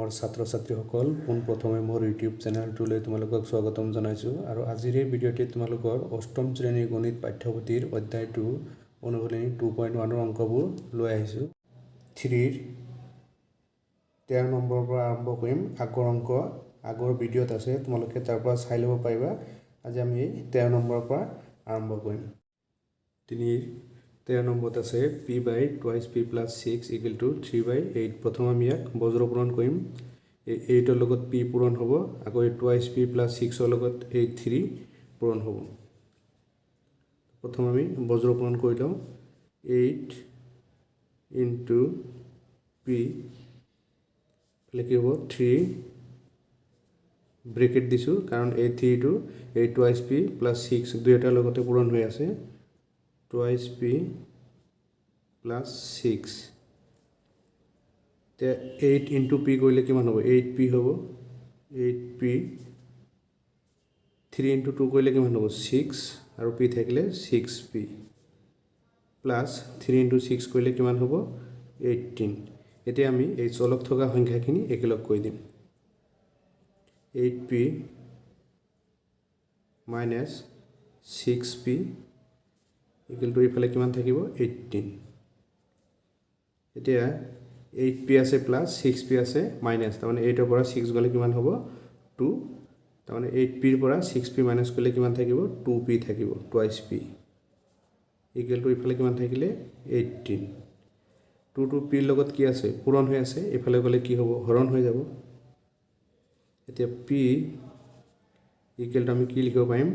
মোৰ ছাত্ৰ ছাত্ৰীসকল পোনপ্ৰথমে মোৰ ইউটিউব চেনেলটোলৈ তোমালোকক স্বাগতম জনাইছোঁ আৰু আজিৰ এই ভিডিঅ'টিত তোমালোকৰ অষ্টম শ্ৰেণীৰ গণিত পাঠ্যপুথিৰ অধ্যায় 2 অনুশীলনী 2.1 অংকবোৰ লৈ আহিছোঁ। 3ৰ 13 নম্বৰৰ পৰা আৰম্ভ কৰিম। আগৰ ভিডিঅ'ত আছে, তোমালোকে তাৰ পৰা চাই ল'ব পাৰিবা। আজি আমি 13 নম্বৰৰ পৰা আৰম্ভ কৰিম। 3ৰ 13 নম্বৰত আছে p/2p + 6 = 3/8। প্ৰথম আমি ইয়াক বজ্ৰ পূৰণ কৰিম। এই 8ৰ লগত p পূৰণ হ'ব, আকৌ এই 2p + 6ৰ লগত এই 3 পূৰণ হ'ব। প্ৰথম আমি বজ্ৰ পূৰণ কৰি লওঁ। 8 × p কি হ'ব 3 ব্ৰেকেট দিছোঁ, কাৰণ এই 3টো এই 2p + 6 দুয়োটাৰ লগতে পূৰণ হৈ আছে। 2p + 6 এতিয়া 8 × p কৰিলে কিমান হ'ব? 8p হ'ব। 8p 3 × 2 কৰিলে কিমান হ'ব? 6 আৰু p থাকিলে 6p প্লাছ 3 × 6 কৰিলে কিমান হ'ব? 18। এতিয়া আমি এই চলক থকা সংখ্যাখিনি একেলগ কৰি দিম। 8p - 6p = এইফালে কিমান থাকিব? 18। এতিয়া 8p আছে প্লাছ 6p আছে মাইনাছ, তাৰমানে 8ৰ পৰা 6 গ'লে কিমান হ'ব? 2। তাৰমানে 8pৰ পৰা 6p মাইনাছ কৰিলে কিমান থাকিব? 2p থাকিব। 2p = এইফালে কিমান থাকিলে? 18। 2টো pৰ লগত কি আছে? পূৰণ হৈ আছে। এইফালে গ'লে কি হ'ব? হৰণ হৈ যাব। এতিয়া p = আমি কি লিখিব পাৰিম?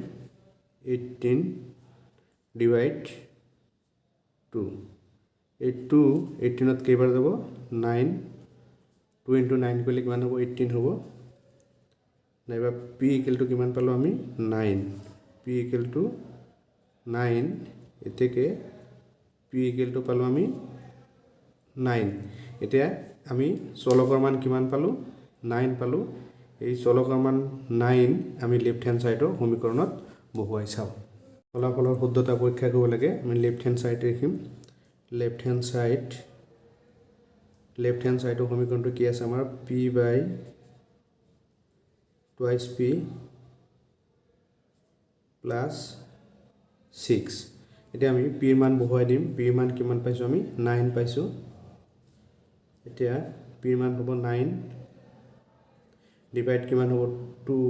18/2। এই 2 18ত কেইবাৰ যাব? 9। 2 × 9 কৰিলে কিমান হ'ব? 18 হ'ব। নাইবা p = কিমান পালোঁ আমি? 9। p = 9। এতেকে p = পালোঁ আমি 9। এতিয়া আমি চলকৰ মান কিমান পালোঁ? 9 পালোঁ। এই চলকৰ মান 9 আমি লেফ্ট হেণ্ড ছাইডৰ সমীকৰণত বহুৱাই চাওঁ। ফলাফলৰ শুদ্ধতা পৰীক্ষা কৰিব লাগে। আমি লেফ্ট হেণ্ড ছাইড ৰাখিম। লেফ্ট হেণ্ড ছাইডৰ সমীকৰণটো কি আছে আমাৰ? p/2p + 6। এতিয়া আমি p ৰ মান বহুৱাই দিম। p ৰ মান কিমান পাইছোঁ আমি? 9 পাইছোঁ। এতিয়া p ৰ মান হ'ব 9 ডিভাইড কিমান হ'ব? 2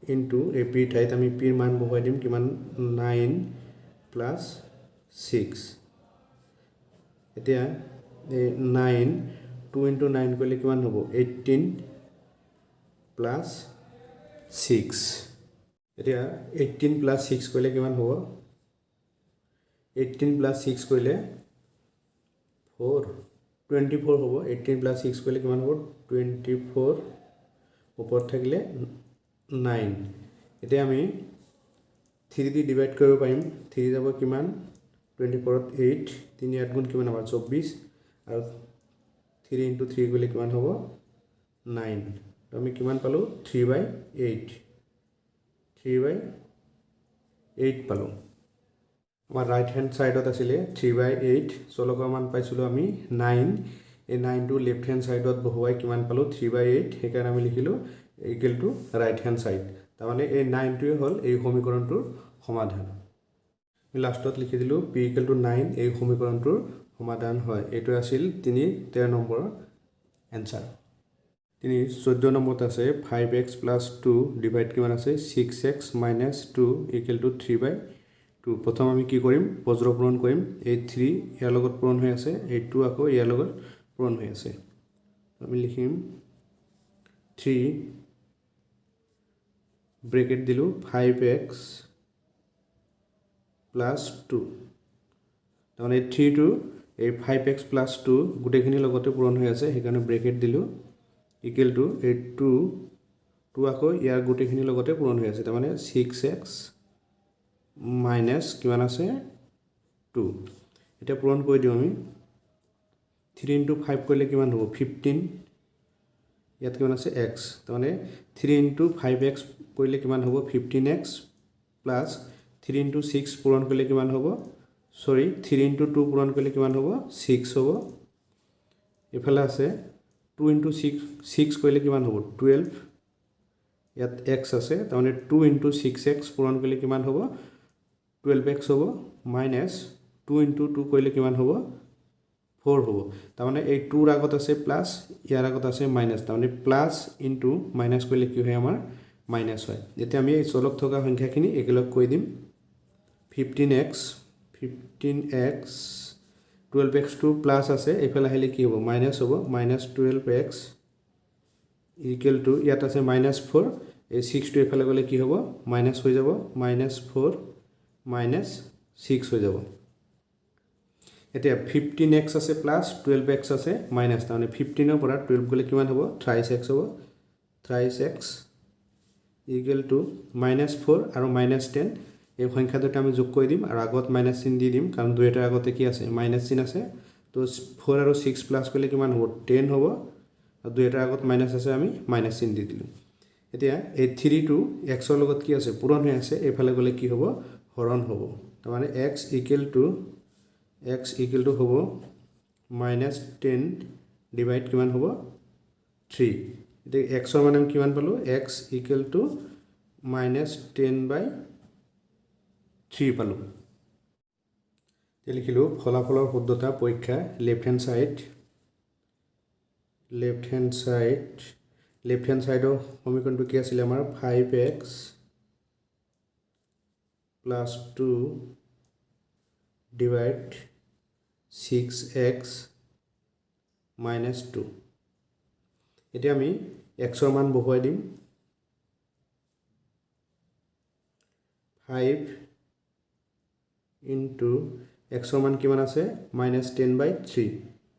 × এই p ঠাইত আমি p ৰ মান বহুৱাই দিম কিমান? 9 + 6। এতিয়া এই 9 2 × 9 কৰিলে কিমান হ'ব? 18 + 6। এতিয়া 18 + 6 কৰিলে কিমান হ'ব? 18 + 6 কৰিলে 24 হ'ব। 18 + 6 কৰিলে কিমান হ'ব? 24। ওপৰত থাকিলে 9। এতিয়া আমি 3 দি ডিভাইড কৰিব পাৰিম। 3 যাব কিমান? 24ত 8। 3 × 8 = কিমান হ'ব? 24। আৰু 3 × 3 কৰিলে কিমান হ'ব? 9। তো আমি কিমান পালোঁ? 3/8। 3/8 পালোঁ। আমাৰ ৰাইট হেণ্ড ছাইডত আছিলে 3/8। চলকৰ মান পাইছিলোঁ আমি 9। এই 9টো লেফ্ট হেণ্ড ছাইডত বহুৱাই কিমান পালোঁ? 3/8। সেইকাৰণে আমি লিখিলোঁ = ৰাইট হেণ্ড ছাইড। তাৰমানে এই 9টোৱে হ'ল এই সমীকৰণটোৰ সমাধান। আমি লাষ্টত লিখি দিলোঁ p = 9 এই সমীকৰণটোৰ সমাধান হয়। এইটো আছিল 3ৰ 13 নম্বৰৰ এনচাৰ। 3ৰ 14 নম্বৰত আছে 5x + 2 ডিভাইড কিমান আছে? 6x - 2 = 3/2। প্ৰথম আমি কি কৰিম? বজ্ৰ পূৰণ কৰিম। এই 3 ইয়াৰ লগত পূৰণ হৈ আছে, এই 2 আকৌ ইয়াৰ লগত পূৰণ হৈ আছে। আমি লিখিম 3 ব্ৰেকেট দিলোঁ 5x + 2। তাৰমানে এই 3টো এই 5x + 2 গোটেইখিনিৰ লগতে পূৰণ হৈ আছে, সেইকাৰণে ব্ৰেকেট দিলোঁ = এই 2 আকৌ ইয়াৰ গোটেইখিনিৰ লগতে পূৰণ হৈ আছে। তাৰমানে 6x - কিমান আছে? 2। এতিয়া পূৰণ কৰি দিওঁ আমি। 3 × 5 কৰিলে কিমান হ'ব? 15। ইয়াত কিমান আছে? x। তাৰমানে 3 × 5x কৰিলে কিমান হ'ব? 15x প্লাছ 3 × 6 পূৰণ কৰিলে কিমান হ'ব? 3 × 2 পূৰণ কৰিলে কিমান হ'ব? 6 হ'ব। এইফালে আছে 2 into 6 কৰিলে কিমান হ'ব 12 ইয়াত x আছে তাৰমানে 2 into 6x পূৰণ কৰিলে কিমান হ'ব 12x হ'ব minus 2 into 2 কৰিলে কিমান হ'ব 4 হ'ব তাৰমানে এই 2 ৰ আগত আছে প্লাস ইয়াৰ আগত আছে মাইনাস তাৰমানে প্লাস ইনটু মাইনাস কৰিলে কি হয় আমাৰ মাইনাস হয় এতিয়া আমি এই চলক থকা সংখ্যাখিনি একেলগ কৈ দিম 15x 12x to প্লাস আছে এফালে আহিলে কি হ'ব মাইনাস হ'ব minus 12x equal to ইয়াত আছে -4 এই 6 টো এফালে গলে কি হ'ব মাইনাস হৈ যাব -4 -6 হৈ যাব এতিয়া 15x আছে প্লাস 12x আছে মাইনাস তাৰমানে 15 ৰ পৰা 12 গলে কিমান হ'ব 30x হ'ব 30x equal to -4 আৰু -10 এই সংখ্যা দুটা আমি যোগ কৰি দিম আৰু আগত মাইনাস চিন দি দিম কাৰণ দুইটাৰ আগতে কি আছে মাইনাস চিন আছে তো 4 আৰু 6 প্লাস কৰিলে কিমান হ'ব 10 হ'ব আৰু দুইটাৰ আগত মাইনাস আছে আমি মাইনাস চিন দি দিলো এতিয়া এই 3 টো x ৰ লগত কি আছে পূৰণ হৈ আছে এফালে গলে কি হ'ব হৰণ হ'ব তাৰমানে x equal to হ'ব -10 ডিভাইড কিমান হ'ব 3 এতিয়া x ৰ মান আমি কিমান পালো x equal to -10/3 পালো লিখিলো ফলাফলৰ শুদ্ধতা পৰীক্ষা লেফট হ্যান্ড সাইডৰ সমীকৰণটো কি আছিল আমাৰ 5x plus 2 divide 6x minus 2 এতিয়া আমি x ৰ মান বহুৱাই দিম 5 into x ৰ মান কিমান আছে -10/3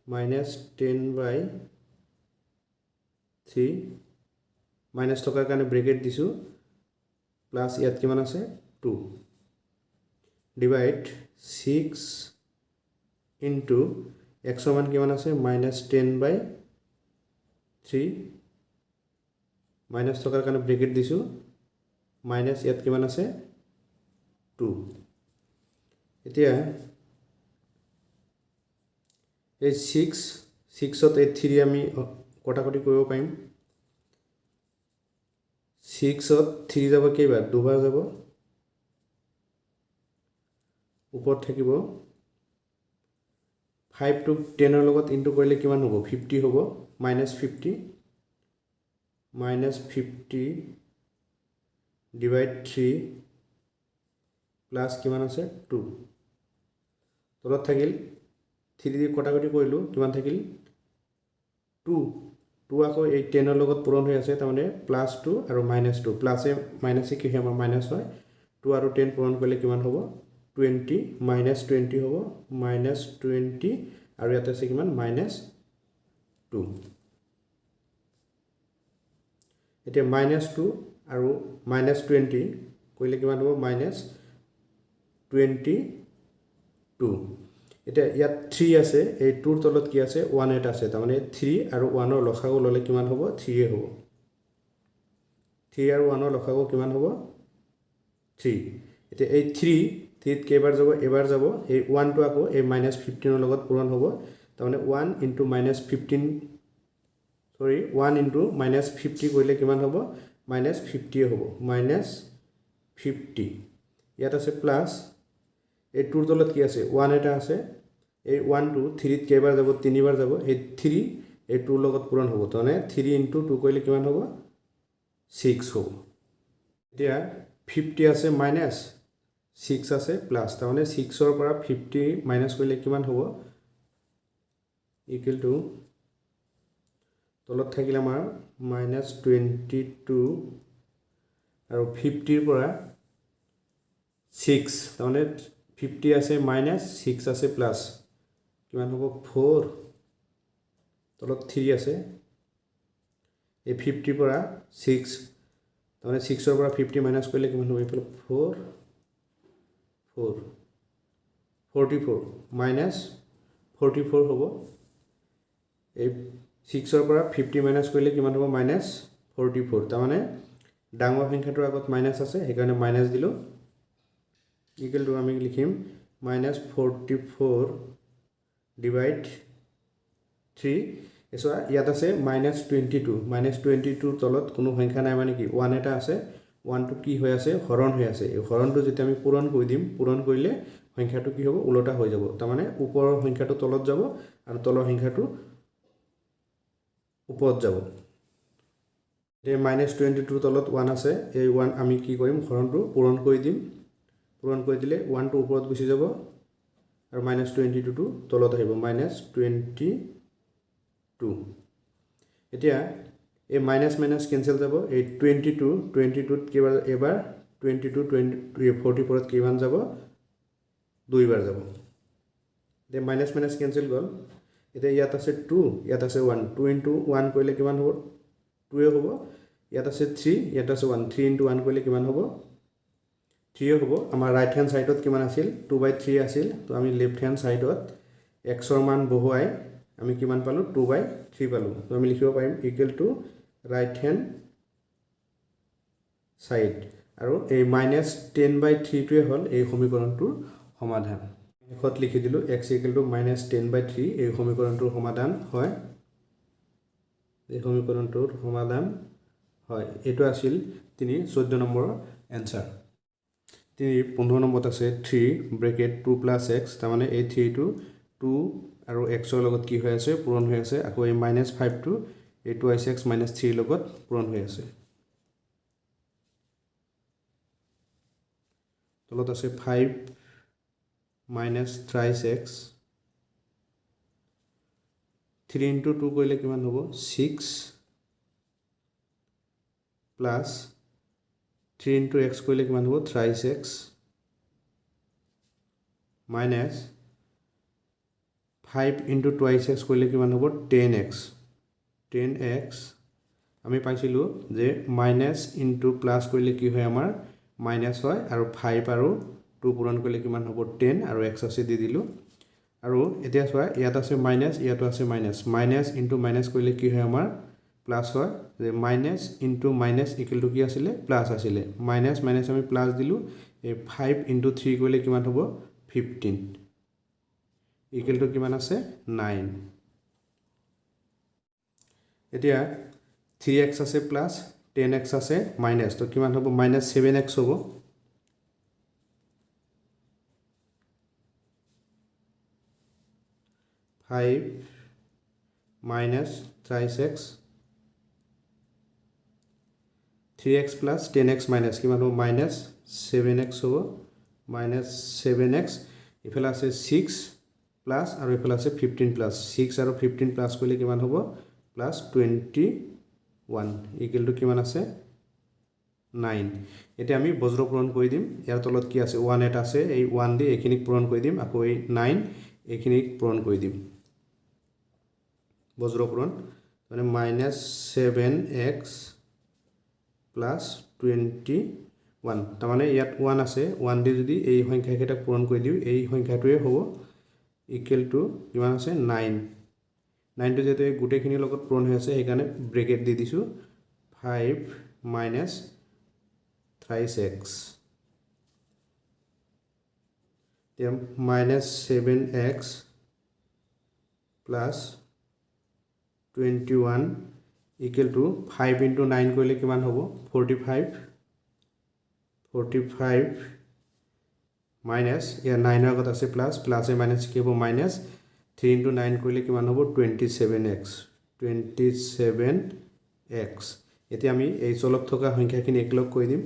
-10/3 মাইনাস টকাৰ কাৰণে ব্ৰেকেট দিছো প্লাস ইয়াত কিমান আছে 2 ডিভাইড 6 into x ৰ মান কিমান আছে -10/3 মাইনাস টকাৰ কাৰণে ব্ৰেকেট দিছো মাইনাস ইয়াত কিমান আছে 2 এতিয়া এই 6ত এই 3 আমি কটাকটি কৰিব পাৰিম 6ত 3 যাব কেইবাৰ দুবাৰ যাব ওপৰত থাকিব 5 টো 10 ৰ লগত ইনটু কৰিলে কিমান হ'ব 50 হ'ব -50 ডিভাইড 3 প্লাস কিমান আছে 2 তলত থাকিল 3 দি কটাকটি কৰিলো কিমান থাকিল 2 আকৌ এই 10 ৰ লগত পূৰণ হৈ আছে তাৰমানে +2 আৰু -2 প্লাসে মাইনাসে কি হয় মাইনাস হয় 2 আৰু 10 পূৰণ কৰিলে কিমান হ'ব 20 -20 হ'ব -20 আৰু ইয়াতে আছে কিমান -2 এতিয়া -2 আৰু -20 কৰিলে কিমান হ'ব -22 এটা ইয়াত 3 আছে এই 2 ৰ তলত কি আছে 1 এটা আছে তাৰমানে 3 আৰু 1 ৰ লসাগু ললে কিমান হ'ব 3 হ'ব 3 আৰু 1 ৰ লসাগু কিমান হ'ব 3 এটা এই 3 ত কেইবাৰ যাব এবাৰ যাব এই 1 টো আকৌ এই -15 ৰ লগত পূৰণ হ'ব তাৰমানে 1 into -15 সৰি 1 into -50 কৰিলে কিমান হ'ব -50 হ'ব -50 ইয়াত আছে প্লাস এই 2 ৰ তলত কি আছে 1 এটা আছে এই 1 টো 3 ত কেইবাৰ যাব তিনিবাৰ যাব এই 3 এই 2 ৰ লগত পূৰণ হ'ব তাৰমানে 3 into 2 কৰিলে কিমান হ'ব 6 হ'ব এতিয়া 50 আছে মাইনাস 6 আছে প্লাস তাৰমানে 6 ৰ পৰা 50 মাইনাস কৰিলে কিমান হ'ব ইকুৱেল টু তলত থাকিলে আমাৰ -22 আৰু 50 ৰ পৰা 6 তাৰমানে 50 আছে মাইনাস 6 আছে প্লাস কিমান হ'ব 4 তলত 3 আছে এই 50 পৰা 6 তাৰমানে 6 ৰ পৰা 50 মাইনাস কৰিলে কিমান হ'ব এইফালে 44 মাইনাস 44 হ'ব এই 6 ৰ পৰা 50 মাইনাস কৰিলে কিমান হ'ব -44 তাৰমানে ডাঙৰ সংখ্যাটোৰ আগত মাইনাস আছে সেইকাৰণে মাইনাস দিলো ইকুৱেল টু আমি লিখিম -44 ডিভাইড 3 এসোৱা ইয়াত আছে -22 -22 তলত কোনো সংখ্যা নাই মানে কি 1 এটা আছে 1 টো কি হৈ আছে হৰণ হৈ আছে এই হৰণটো যেতিয়া আমি পূৰণ কৰি দিম পূৰণ কৰিলে সংখ্যাটো কি হ'ব উলটা হৈ যাব তাৰ মানে ওপৰৰ সংখ্যাটো তলত যাব আৰু তলৰ সংখ্যাটো ওপৰত যাব এই -22 তলত 1 আছে এই 1 আমি কি কৰিম হৰণটো পূৰণ কৰি দিম পূৰণ কৰি দিলে 1 টো ওপৰত গুচি যাব আৰু -22 টো তলত আহিব -22 এতিয়া এই মাইনাস মাইনাস ক্যান্সেল যাব এই 22 ত কিবা এবাৰ 22 44 ত কিমান যাব দুইবাৰ যাব এতিয়া মাইনাস মাইনাস ক্যান্সেল গল এতিয়া ইয়াত আছে 2 ইয়াত আছে 1 2 * 1 কৰিলে কিমান হ'ব 2 এ হ'ব ইয়াত আছে 3 ইয়াত আছে 1 3 * 1 কৰিলে কিমান হ'ব 3 হ'ব আমাৰ ৰাইট হ্যান্ড সাইডত কিমান আছিল 2/3 আছিল তো আমি লেফট হ্যান্ড সাইডত x ৰ মান বহুৱাই আমি কিমান পালো 2/3 পালো তো আমি লিখিব পাৰিম equal to right hand side আৰু এই -10/3 টোৱে হল এই সমীকৰণটোৰ সমাধান এখত লিখি দিলো x = -10/3 এই সমীকৰণটোৰ সমাধান হয় এই সমীকৰণটোৰ সমাধান হয় এটো আছিল 14 নম্বৰৰ এনসাৰ 15 নম্বৰত আছে 3 ব্ৰেকেট 2 + x তাৰ মানে এই 3 টো 2 আৰু x ৰ লগত কি হৈ আছে পূৰণ হৈ আছে আকৌ এই -5 টো এই 2x - 3 লগত পূৰণ হৈ আছে তলত আছে 5 - 3x 3 * 2 কৰিলে কিমান হ'ব 6 প্লাস 3 * x কৰিলে কিমান হ'ব 3x minus 5 * 2x কৰিলে কিমান হ'ব 10x 10x আমি পাইছিলো যে মাইনাস ইনটু প্লাস কৰিলে কি হয় আমাৰ মাইনাস হয় আৰু 5 আৰু 2 পূৰণ কৰিলে কিমান হ'ব 10 আৰু x আছে দি দিলো আৰু এতিয়া চোৱা ইয়াত আছে মাইনাস ইয়াতো আছে মাইনাস মাইনাস ইনটু মাইনাস কৰিলে কি হয় আমাৰ প্লাস হয় যে minus into minus equal to কি আছিল প্লাস আছিল মাইনাস মাইনাস আমি প্লাস দিলো এই 5 * 3 কৰিলে কিমান হ'ব 15 ইকুৱেল টু কিমান আছে 9 এতিয়া 3x আছে প্লাস 10x আছে মাইনাস তো কিমান হ'ব -7x হ'ব 5 - 3x 3x plus 10x minus কিমান হ'ব -7x হ'ব -7x ইফালে আছে 6 প্লাস আৰু ইফালে আছে 15 প্লাস 6 আৰু 15 প্লাস কৰিলে কিমান হ'ব +21 ইকুৱেল টু কিমান আছে 9 এতিয়া আমি বজ্ৰ পূৰণ কৰি দিম ইয়াৰ তলত কি আছে 1 এটা আছে এই 1 দি এইখিনিক পূৰণ কৰি দিম আকৌ এই 9 এইখিনিক পূৰণ কৰি দিম বজ্ৰ পূৰণ মানে -7x plus 21 তাৰ মানে ইয়াত 1 আছে 1 দি যদি এই সংখ্যা কেইটা পূৰণ কৰি দিও এই সংখ্যাটোৱে হ'ব ইকুৱেল টু কিমান আছে 9 9 টো যেতে গুটেখিনি লগত পূৰণ হৈ আছে সেইকাৰণে ব্ৰেকেট দি দিছো 5 - 3x এতিয়া -7x plus 21 equal to 5 into 9 কৰিলে কিমান হ'ব 45 minus ইয়াৰ 9 ৰ আগত আছে প্লাস প্লাসে মাইনাস কি হ'ব মাইনাস 3 into 9 কৰিলে কিমান হ'ব 27x এতিয়া আমি এই চলক থকা সংখ্যাখিনি একলগ কৰি দিম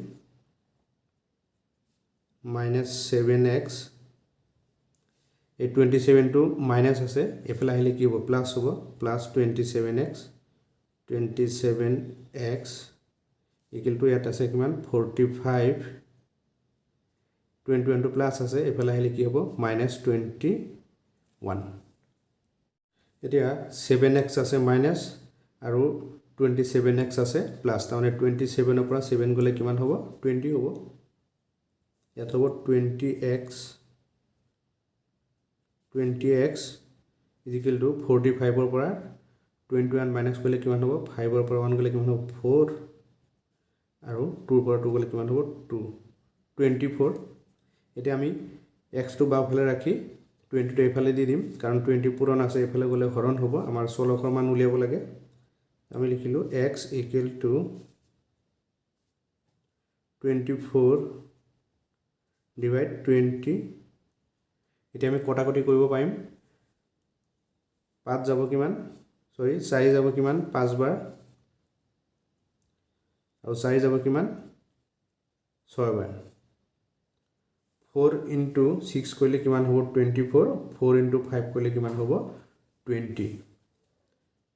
-7x এই 27 টো মাইনাস আছে এফালে আহিলে কি হ'ব প্লাস হ'ব +27x equal to ইয়াত আছে কিমান 45 21 টো প্লাস আছে এফালে আহিলে কি হ'ব -21 এতিয়া 7x আছে মাইনাস আৰু 27x আছে প্লাস তাৰমানে 27 ৰ পৰা 7 গলে কিমান হ'ব 20 হ'ব ইয়াত হ'ব 20x is equal to 45 ৰ পৰা 21 মাইনাস কৰিলে কিমান হ'ব 5 ৰ পৰা 1 গলে কিমান হ'ব 4 আৰু 2 ৰ পৰা 2 গলে কিমান হ'ব 2 24 এতিয়া আমি x টো বাওফালে ৰাখি 20 টো এফালে দি দিম কাৰণ 20 পূৰণ আছে এফালে গ'লে হৰণ হ'ব আমাৰ চলকৰ মান উলিয়াব লাগে আমি লিখিলো x equal to 24 divide 20 এতিয়া আমি কটাকটি কৰিব পাৰিম 5 যাব কিমান সৰি 4 যাব কিমান 5 বাৰ আৰু 4 যাব কিমান 6 বাৰ 4 into 6 কৰিলে কিমান হ'ব 24 4 into 5 কৰিলে কিমান হ'ব 20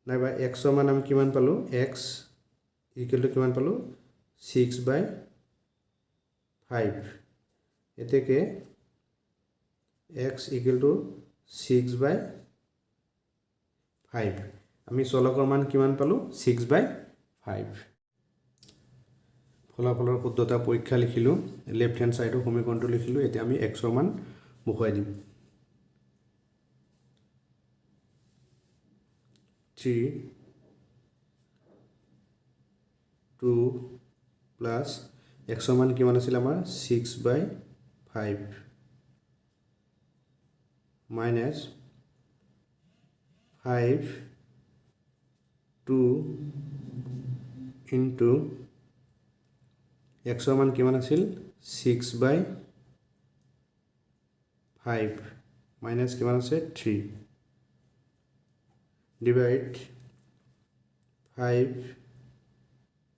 নাইবা x ৰ মান আমি কিমান পালো x equal to কিমান পালো 6/5 এতেকে x equal to 6/5 আমি চলকৰ মান কিমান পালো 6/5 ফলাফলৰ শুদ্ধতা পৰীক্ষা লিখিলো লেফট হ্যান্ড সাইডৰ সমীকৰণটো লিখিলো এতিয়া আমি x ৰ মান বহুৱাই দিম 3 2 plus x ৰ মান কিমান আছিল আমাৰ 6/5 minus 5 2 into x ৰ মান কিমান আছিল 6/5 minus কিমান আছে 3 divide 5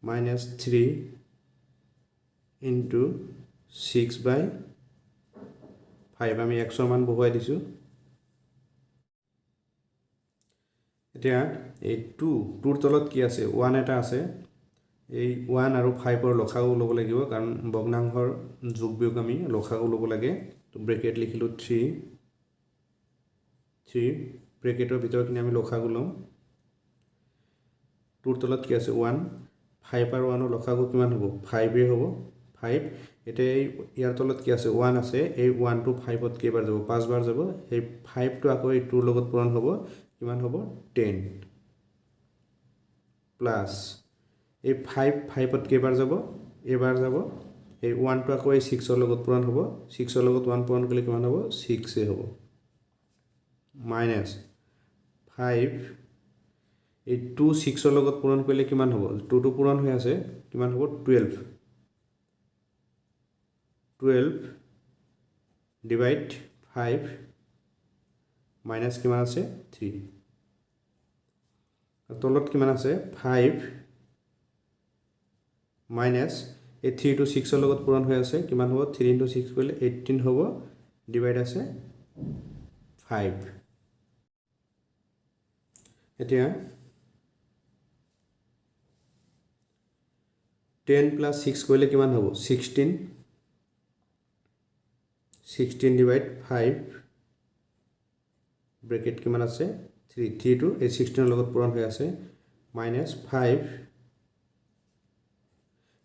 minus 3 into 6/5 আমি x ৰ মান বহুৱাই দিছো এতিয়া এই 2 ৰ তলত কি আছে 1 এটা আছে এই 1 আৰু 5 ৰ লসাগু ল'ব লাগিব কাৰণ ভগ্নাংশৰ যোগ বিয়োগ আমি লসাগু ল'ব লাগে তো ব্ৰেকেট লিখিলো 3 ব্ৰেকেটৰ ভিতৰখিনি আমি লসাগু লম 2 ৰ তলত কি আছে 1 5 আৰু 1 ৰ লসাগু কিমান হ'ব 5 এ হ'ব 5 এটা ইয়াৰ তলত কি আছে 1 আছে এই 1 টো 5 ত কেইবাৰ যাব 5 বাৰ যাব এই 5 টো আকৌ এই 2 ৰ লগত পূৰণ হ'ব কিমান হ'ব 10 প্লাস এই 5 ত কেইবাৰ যাব এবাৰ যাব এই 1 টো আকৌ এই 6 ৰ লগত পূৰণ হ'ব 6 ৰ লগত 1 পূৰণ কৰিলে কিমান হ'ব 6 এ হ'ব minus 5 এই 2 6 ৰ লগত পূৰণ কৰিলে কিমান হ'ব 2 টো পূৰণ হৈ আছে কিমান হ'ব 12 divide 5 minus কিমান আছে 3 তলত কিমান আছে 5 minus এই 3 টো 6 ৰ লগত পূৰণ হৈ আছে কিমান হ'ব 3 into 6 কৰিলে 18 হ'ব ডিভাইড আছে 5 এতিয়া 10 plus 6 কৰিলে কিমান হ'ব 16 divide 5 ব্ৰেকেট কিমান আছে 3 টো এই 16 ৰ লগত পূৰণ হৈ আছে minus 5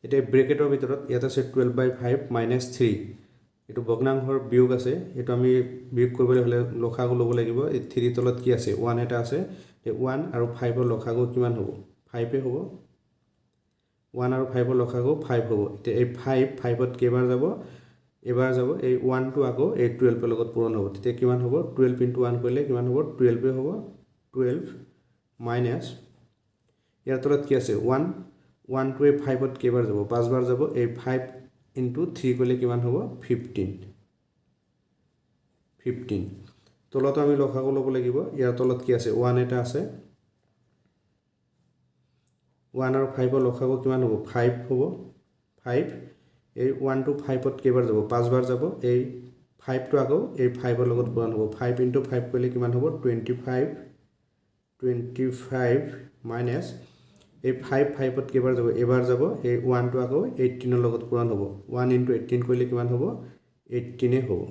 এটা ব্ৰেকেটৰ ভিতৰত ইয়াত আছে 12/5 minus 3 এটো ভগ্নাংশৰ বিয়োগ আছে এটো আমি বিয়োগ কৰিবলৈ হলে লসাগু ল'ব লাগিব এই 3 তলত কি আছে 1 এটা আছে এই 1 আৰু 5 ৰ লসাগু কিমান হ'ব 5 এ হ'ব 1 আৰু 5 ৰ লসাগু 5 হ'ব এতিয়া এই 5 ত কেইবাৰ যাব এবাৰ যাব এই 1 টো আকৌ এই 12 ৰ লগত পূৰণ হ'ব তেতিয়া কিমান হ'ব 12 into 1 কৰিলে কিমান হ'ব 12 এ হ'ব 12 minus ইয়াৰ তলত কি আছে 1 টো এই 5 ত কেইবাৰ যাব 5 বাৰ যাব এই 5 into 3 কৰিলে কিমান হ'ব 15 তলত আমি লসাগু ল'ব লাগিব ইয়াৰ তলত কি আছে 1 এটা আছে 1 আৰু 5 ৰ লসাগু কিমান হ'ব 5 হ'ব 5 এই 1 টো 5 ত কেইবাৰ যাব 5 বাৰ যাব এই 5 টো আকৌ এই 5 ৰ লগত পূৰণ হ'ব 5 into 5 কৰিলে কিমান হ'ব 25 minus এই 5 ত কেইবাৰ যাব এবাৰ যাব এই 1 টো আকৌ 18 ৰ লগত পূৰণ হ'ব 1 into 18 কৰিলে কিমান হ'ব 18 এ হ'ব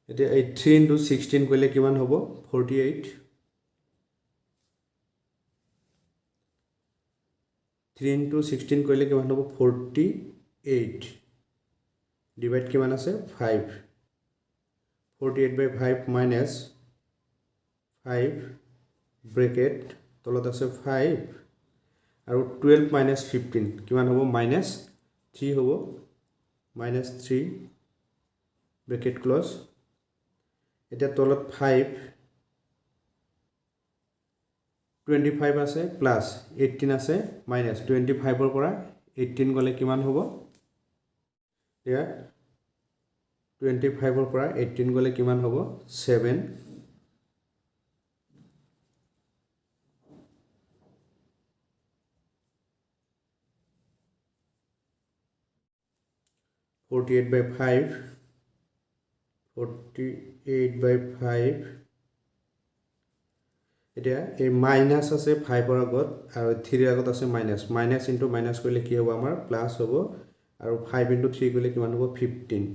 এতিয়া এই 3 into 16 কৰিলে কিমান হ'ব 48 3 into 16 কৰিলে কিমান হ'ব 48 ডিভাইড কিমান আছে 5 48/5 minus 5 ব্ৰেকেট তলত আছে 5 আৰু 12 minus 15 কিমান হ'ব -3 হ'ব -3 ব্ৰেকেট ক্লোজ এতিয়া তলত 5 25 আছে প্লাস 18 আছে মাইনাস 25 ৰ পৰা 18 গলে কিমান হ'ব এতিয়া 25 ৰ পৰা 18 গলে কিমান হ'ব 7 48 by 5 48 by 5 এতিয়া এই মাইনাস আছে 5 ৰ আগত আৰু 3 ৰ আগত আছে মাইনাস মাইনাস ইনটু মাইনাস কৰিলে কি হ'ব আমাৰ প্লাস হ'ব আৰু 5 ইনটু 3 কৰিলে কিমান হ'ব 15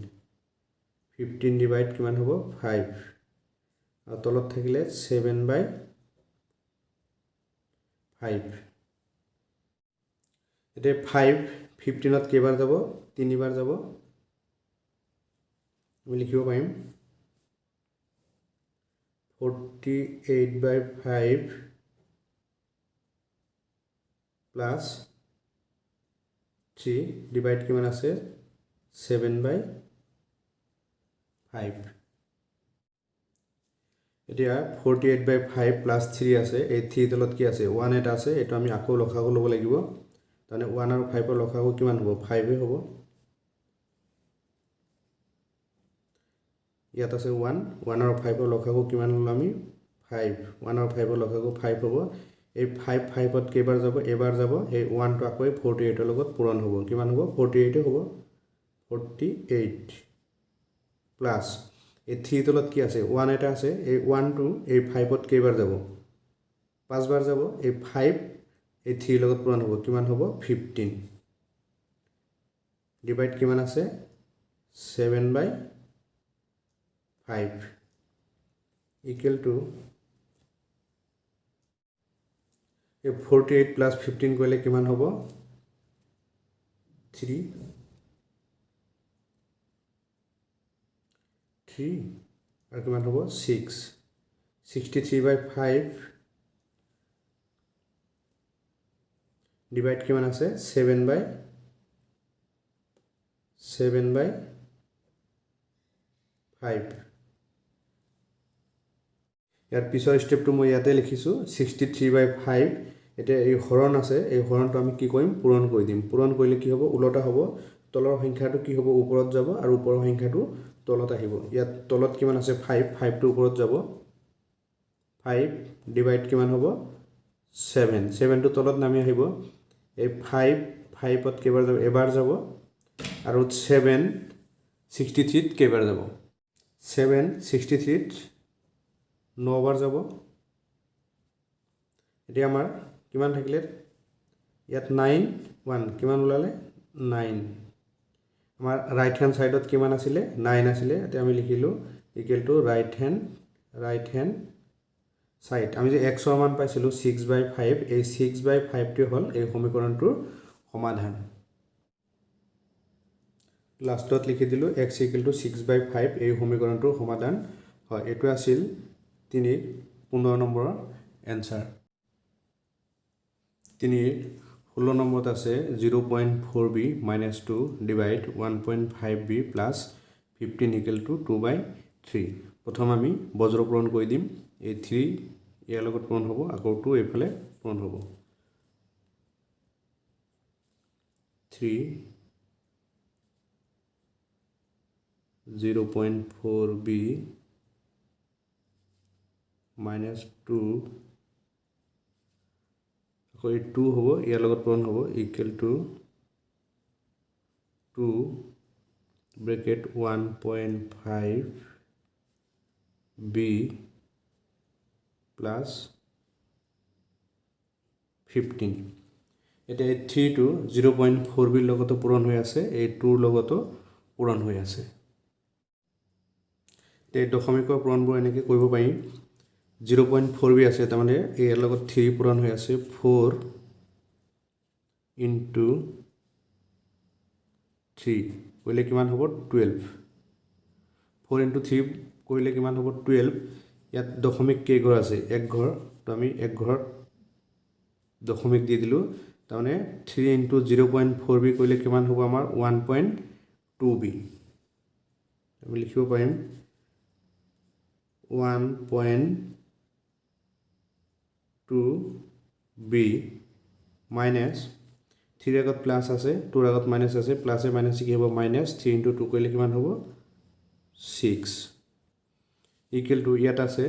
15 ডিভাইড কিমান হ'ব 5 আৰু তলত থাকিলে 7 by 5 এতিয়া 5 15 ত কেইবাৰ যাব তিনিবাৰ যাব আমি লিখিব পাৰিম 48 by 5 plus 3 divide কিমান আছে 7 by 5 এতিয়া 48 by 5 plus 3 আছে এই 3 তলত কি আছে 1 এটা আছে এটো আমি আকৌ লখাগু লব লাগিব তানে 1 আৰু 5 ৰ লখাগু কিমান হ'ব 5 এ হ'ব ইয়াত আছে 1 1 আৰু 5 ৰ লখাগু কিমান হ'ল আমি 5 1 আৰু 5 ৰ লখাগু 5 হ'ব এই 5 5 ত কেইবাৰ যাব এবাৰ যাব এই 1 টো আকৌ 48 ৰ লগত পূৰণ হ'ব কিমান হ'ব 48 হ'ব 48 প্লাস এই 3 তলত কি আছে 1 এটা আছে এই 1 টো এই 5 ত কেইবাৰ যাব 5 বাৰ যাব এই 5 এই 3 লগত পূৰণ হ'ব কিমান হ'ব 15 ডিভাইড কিমান আছে 7 by 5 equal to 48 plus 15 কৰিলে কিমান হ'ব 3 আৰু কিমান হ'ব 6 63 by 5 ডিভাইড কিমান আছে 7 by 5 ইয়াৰ পিছৰ স্টেপটো মই ইয়াতে লিখিছো 63 by 5 এতিয়া এই হৰণ আছে এই হৰণটো আমি কি কৰিম পূৰণ কৰি দিম পূৰণ কৰিলে কি হ'ব উলটা হ'ব তলৰ সংখ্যাটো কি হ'ব ওপৰত যাব আৰু ওপৰৰ সংখ্যাটো তলত আহিব ইয়াত তলত কিমান আছে 5 5 টো ওপৰত যাব 5 ডিভাইড কিমান হ'ব 7 7 টো তলত নামি আহিব এই 5 5 ত কেইবাৰ যাব এবাৰ যাব আৰু 7 63 ত কেইবাৰ যাব 7 63 ত 9 বাৰ যাব এতিয়া আমাৰ কিমান থাকিলে ইয়াত 9 1 কিমান ওলালে 9 আমাৰ রাইট হ্যান্ড সাইডত কিমান আছিল 9 আছিল এতিয়া আমি লিখিলো equal to right hand side আমি যে x ৰ মান পাইছিলো 6 by 5 এই 6 by 5 টো হল এই সমীকৰণটোৰ সমাধান লাষ্টত লিখি দিলো x equal to 6 by 5 এই সমীকৰণটোৰ সমাধান হয় এটো আছিল 15 নম্বৰৰ এনসাৰ 16 নম্বৰত আছে 0.4b minus 2 divide 1.5b plus 15 equal to 2 by 3 প্ৰথম আমি বজ্ৰ পূৰণ কৰি দিম এই 3 ইয়াৰ লগত পূৰণ হ'ব আকৌ 2 এফালে পূৰণ হ'ব 3 0.4b minus 2 আকৌ 2 হ'ব ইয়াৰ লগত পূৰণ হ'ব equal to 2 bracket 1.5 b plus 15 এটা 3 to 0.4 b লগতো পূৰণ হৈ আছে এই 2 লগতো পূৰণ হৈ আছে তে দশমিকৰ পূৰণবোৰ এনেকৈ কৰিব পাৰি 0.4 বি আছে তাৰ মানে এৰ লগত 3 পূৰণ হৈ আছে 4 into 3 কৰিলে কিমান হ'ব 12 4 into 3 কৰিলে কিমান হ'ব 12 ইয়াত দশমিক কেই ঘৰ আছে এক ঘৰ তো আমি এক ঘৰ দশমিক দি দিলো তাৰ মানে 3 into 0.4 বি কৰিলে কিমান হ'ব আমাৰ 1.2 বি আমি লিখিব পাৰিম 1.2b মাইনাছ 3 আগত প্লাছ আছে 2 আগত মাইনাছ আছে প্লাছে মাইনাছে কি হ'ব মাইনাছ 3 × 2 কৰিলে কিমান হ'ব 6 ইকুৱেল টু ইয়াত আছে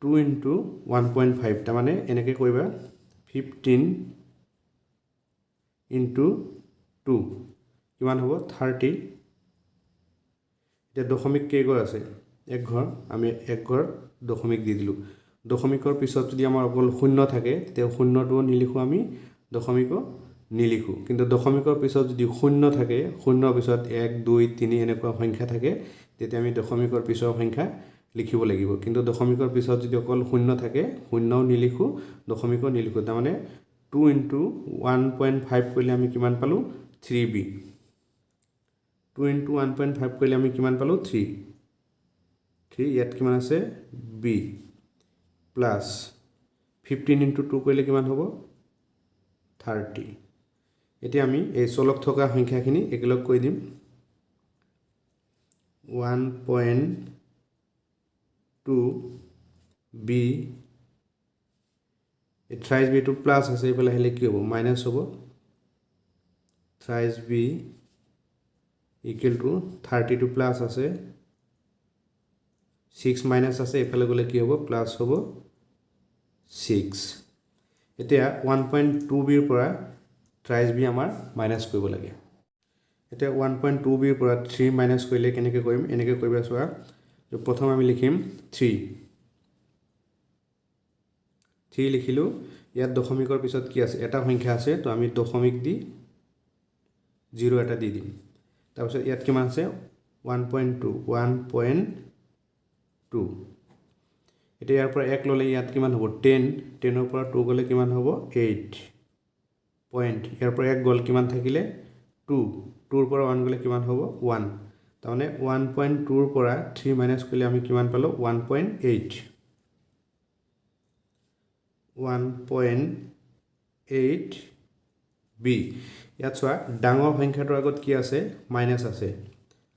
2 × 1.5 তাৰমানে এনেকৈ কৰিবা 15 × 2 কিমান হ'ব 30 এতিয়া দশমিক কেইঘৰ আছে এক ঘৰ আমি এক ঘৰ দশমিক দি দিলোঁ দশমিকৰ পিছত যদি আমাৰ অকল শূন্য থাকে তেতিয়া শূন্যটো নিলিখোঁ আমি দশমিকো নিলিখোঁ কিন্তু দশমিকৰ পিছত যদি শূন্য থাকে শূন্যৰ পিছত 1 2 3 এনেকুৱা সংখ্যা থাকে তেতিয়া আমি দশমিকৰ পিছৰ সংখ্যা লিখিব লাগিব কিন্তু দশমিকৰ পিছত যদি অকল শূন্য থাকে শূন্যও নিলিখোঁ দশমিকো নিলিখোঁ তাৰমানে 2 × 1.5 কৰিলে আমি কিমান পালোঁ 3b 2 × 1.5 কৰিলে আমি কিমান পালোঁ 3 ইয়াত কিমান আছে b প্লাছ 15 × 2 কৰিলে কিমান হ'ব 30 এতিয়া আমি এই চলক থকা সংখ্যাখিনি একেলগ কৰি দিম 1.2b এই 30b টো প্লাছ আছে এইফালে আহিলে কি হ'ব মাইনাছ হ'ব 30b ইকুৱেল টু 30 টো প্লাছ আছে 6 মাইনাছ আছে এইফালে গ'লে কি হ'ব প্লাছ হ'ব 6 এতিয়া 1.2b ৰ পৰা 30b আমাৰ মাইনাছ কৰিব লাগে এতিয়া 1.2b ৰ পৰা 3 মাইনাছ কৰিলে কেনেকৈ কৰিম এনেকৈ কৰিবা চোৱা প্ৰথম আমি লিখিম 3 লিখিলোঁ ইয়াত দশমিকৰ পিছত কি আছে এটা সংখ্যা আছে তো আমি দশমিক দি 0 এটা দি দিম তাৰপিছত ইয়াত কিমান আছে 1.2 এতিয়া ইয়াৰ পৰা 1 ল'লে ইয়াত কিমান হ'ব 10 10ৰ পৰা 2 গ'লে কিমান হ'ব 8 পইণ্ট ইয়াৰ পৰা 1 গ'ল কিমান থাকিলে 2 2ৰ পৰা 1 গ'লে কিমান হ'ব 1 তাৰমানে 1.2ৰ পৰা 3 মাইনাছ কৰিলে আমি কিমান পালোঁ 1.8 1.8b ইয়াত চোৱা ডাঙৰ সংখ্যাটোৰ আগত কি আছে মাইনাছ আছে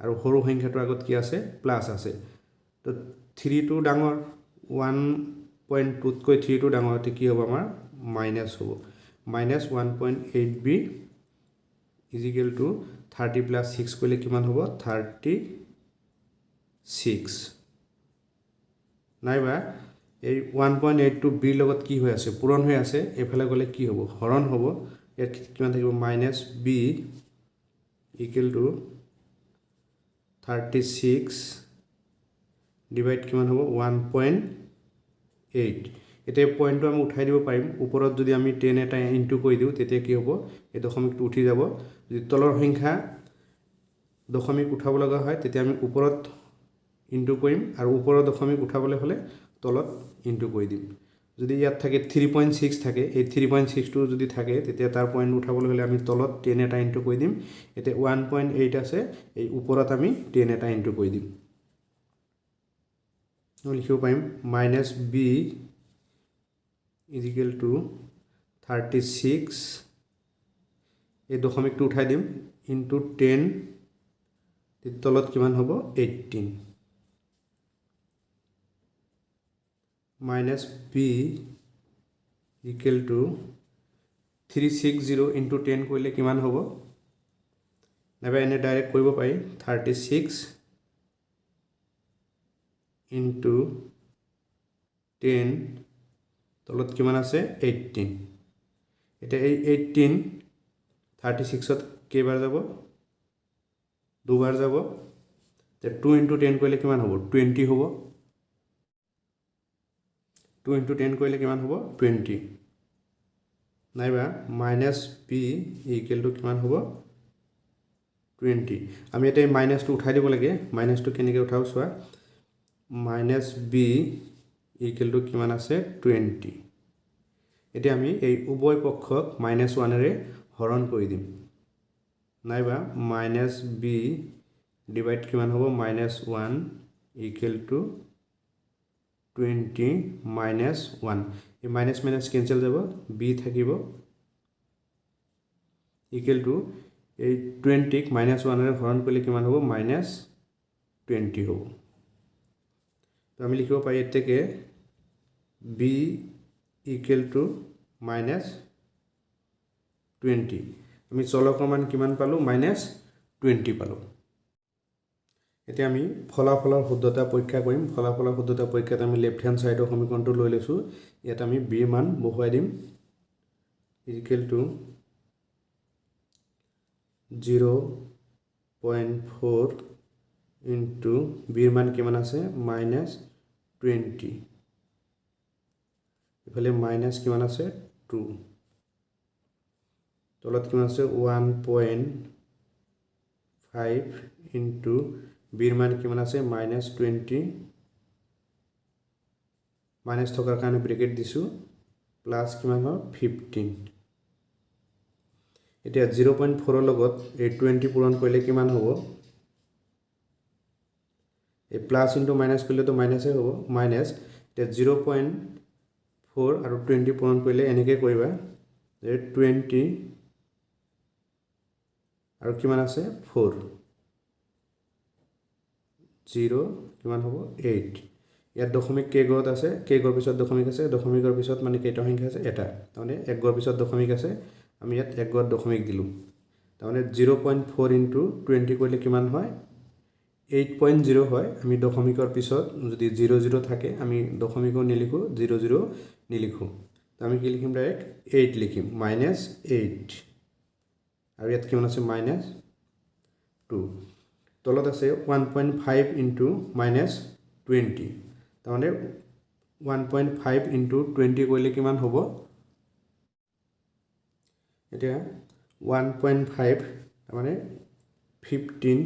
আৰু সৰু সংখ্যাটোৰ আগত কি আছে প্লাছ আছে তো 3 টো ডাঙৰ 1.2তকৈ 3 টো ডাঙৰ হতে কি হ'ব আমাৰ মাইনাছ হ'ব minus 1.8b is equal two 30 plus 6 কৰিলে কিমান হ'ব 36 নাইবা এই 1.8 b লগত কি হৈ আছে পূৰণ হৈ আছে এফালে গ'লে কি হ'ব হৰণ হ'ব ইয়াত কিমান থাকিব minus b equal to 36 divide কিমান হ'ব 1.8 এতিয়া পইণ্টটো আমি উঠাই দিব পাৰিম ওপৰত যদি আমি 10 এটা ইনটু কৰি দিওঁ তেতিয়া কি হ'ব এই দশমিকটো উঠি যাব যদি তলৰ সংখ্যা দশমিক উঠাব লগা হয় তেতিয়া আমি ওপৰত ইনটু কৰিম আৰু ওপৰৰ দশমিক উঠাবলৈ হ'লে তলত ইনটু কৰি দিম যদি ইয়াত থাকে 3.6 থাকে এই 3.6 টো যদি থাকে তেতিয়া তাৰ পইণ্ট উঠাবলৈ হ'লে আমি তলত 10 এটা ইনটু কৰি দিম এতিয়া 1.8 আছে এই ওপৰত আমি 10 এটা ইনটু কৰি দিম লিখিব পাৰিম মাইনাছ b ইজিকেল টু 36 এই দশমিকটো উঠাই দিম ইনটু 10 তলত কিমান হ'ব 18 minus b equal to 360 into 10 কৰিলে কিমান হ'ব নাইবা এনে ডাইৰেক্ট কৰিব পাৰি 36 ইনটু 10 তলত কিমান আছে 18 এতিয়া এই 18 36ত কেইবাৰ যাব দুবাৰ যাব তে 2 ইনটু 10 কৰিলে কিমান হ'ব 20 হ'ব 2 ইনটু 10 কৰিলে কিমান হ'ব 20 নাইবা মাইনাছ b ইকুৱেল টু কিমান হ'ব 20 আমি এটা মাইনাছটো উঠাই দিব লাগে মাইনাছটো কেনেকৈ উঠাও চোৱা মাইনাছ b ইকুৱেল টু কিমান আছে 20 এতিয়া আমি এই উভয় পক্ষক -1ৰে হৰণ কৰি দিম নাইবা মাইনাছ b ডিভাইড কিমান হ'ব -1 ইকুৱেল টু 20 minus 1 এই মাইনাছ মাইনাছ কেনসেল যাব b থাকিব ইকুৱেল টু এই 20 ক -1 ৰে হৰণ কৰিলে কিমান হ'ব -20 হ'ব তো আমি লিখিব পাৰি এতেকে b ইকুৱেল টু -20 আমি চলকৰ মান কিমান পালো -20 পালো এতিয়া আমি ফলাফলৰ শুদ্ধতা পৰীক্ষা কৰিম ফলাফলৰ শুদ্ধতা পৰীক্ষাত আমি লেফট হ্যান্ড সাইডৰ সমীকৰণটো লৈ লৈছো ইয়াত আমি b ৰ মান বহুৱাই দিম ইকুৱেল টু 0.4 into b ৰ মান কিমান আছে -20 ইফালে মাইনাস কিমান আছে 2 তলত কিমান আছে 1.5 into b ৰ মান কিমান আছে -20 মাইনাস থকাৰ কাৰণে ব্ৰেকেট দিছো প্লাস কিমান হয় 15 এতিয়া 0.4 ৰ লগত এই 20 পূৰণ কৰিলে কিমান হ'ব এই প্লাস ইনটু মাইনাস কৰিলে তো মাইনাসে হ'ব মাইনাস এতিয়া 0.4 আৰু 20 পূৰণ কৰিলে এনেকৈ কৰিবা যে 20 আৰু কিমান আছে 4 0 কিমান হ'ব 8 ইয়াত দশমিক কেই ঘৰত আছে কেই ঘৰ পিছত দশমিক আছে দশমিকৰ পিছত মানে কেইটা সংখ্যা আছে এটা মানে এক ঘৰ পিছত দশমিক আছে আমি ইয়াত এক ঘৰত দশমিক দিলু মানে 0.4 into 20 কৰিলে কিমান হয় 8.0 হয় আমি দশমিকৰ পিছত যদি 00 থাকে আমি দশমিকো নিলিখো 00 নিলিখো তো আমি কি লিখিম ডাইৰেক্ট 8 লিখিম -8 আৰু ইয়াত কিমান আছে -2 তলত আছে 1.5 into -20 তাৰমানে 1.5 into 20 কৰিলে কিমান হ'ব এতিয়া 1.5 তাৰমানে 15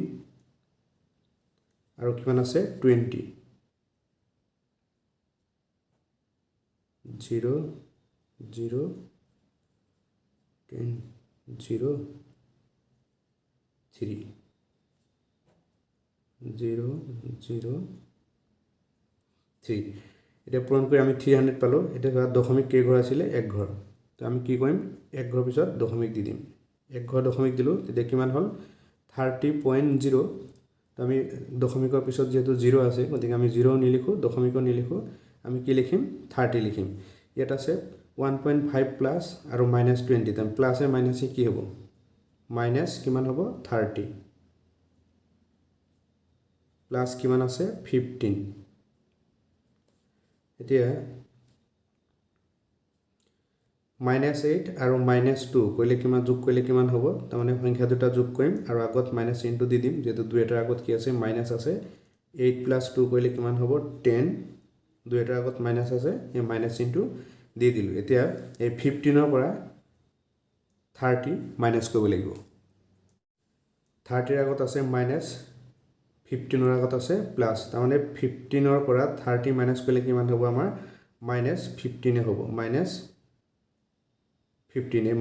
আৰু কিমান আছে 20 0 0 10 0 3 0 0 3 এটা পূৰণ কৰি আমি 300 পালো এটা দশমিক কেই ঘৰ আছিল এক ঘৰ তো আমি কি কৰিম এক ঘৰ পিছত দশমিক দি দিম এক ঘৰ দশমিক দিলু তেতিয়া কিমান হল 30.0 তো আমি দশমিকৰ পিছত যেহেতু 0 আছে গতিকে আমি 0 নিলিখো দশমিকো নিলিখো আমি কি লিখিম 30 লিখিম ইয়াত আছে 1.5 প্লাস আৰু -20 তো প্লাসে মাইনাসে কি হ'ব মাইনাস কিমান হ'ব 30 প্লাস কিমান আছে 15 এতিয়া -8 আৰু -2 কইলে কিমান যোগ কইলে কিমান হ'ব তাৰমানে সংখ্যা দুটা যোগ কৰিম আৰু আগত মাইনাস চিহ্নটো দি দিম যেটো দুইটাৰ আগত কি আছে মাইনাস আছে 8 + 2 কইলে কিমান হ'ব 10 দুইটাৰ আগত মাইনাস আছে এই মাইনাস চিহ্নটো দি দিলু এতিয়া এই 15 ৰ পৰা 30 মাইনাস কৰিব লাগিব 30 ৰ আগত আছে মাইনাস 15 ৰ আগত আছে প্লাস তাৰমানে 15 ৰ পৰা 30 মাইনাস কৰিলে কিমান হ'ব আমাৰ -15 হ'ব -15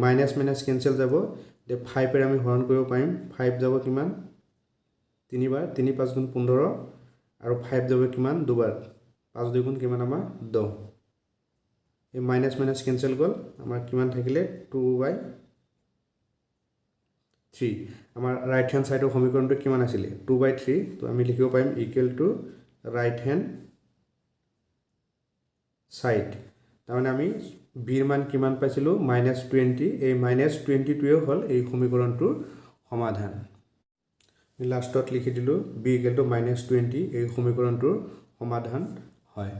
মাইনাস মাইনাস কেনসেল যাব তে 5 এৰ আমি হৰণ কৰিব পাৰিম 5 যাব কিমান 3 বাৰ 3 5 গুণ 15 আৰু 5 যাব কিমান দুবাৰ 5 2 গুণ কিমান আমাৰ 10 এই মাইনাস মাইনাস কেনসেল গল আমাৰ কিমান থাকিলে 2/3 আমাৰ ৰাইট হ্যান্ড সাইডৰ সমীকৰণটো কিমান আছিল 2/3 তো আমি লিখিব পাৰিম equal to right hand side তাৰমানে আমি b ৰ মান কিমান পাইছিলো -20 এই -20 টোৱে হল এই সমীকৰণটোৰ সমাধান লাষ্টত লিখি দিলো b = -20 এই সমীকৰণটোৰ সমাধান হয়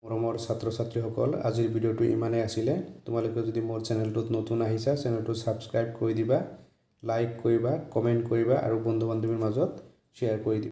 মৰমৰ ছাত্ৰ ছাত্ৰীসকল আজিৰ ভিডিওটো ইমানে আছিলে তোমালোকে যদি মোৰ চেনেলটোত নতুন আহিছা চেনেলটো সাবস্ক্ৰাইব কৰি দিবা লাইক কৰিবা কমেন্ট কৰিবা আৰু বন্ধু বান্ধৱীৰ মাজত শ্বেয়াৰ কৰি দিবা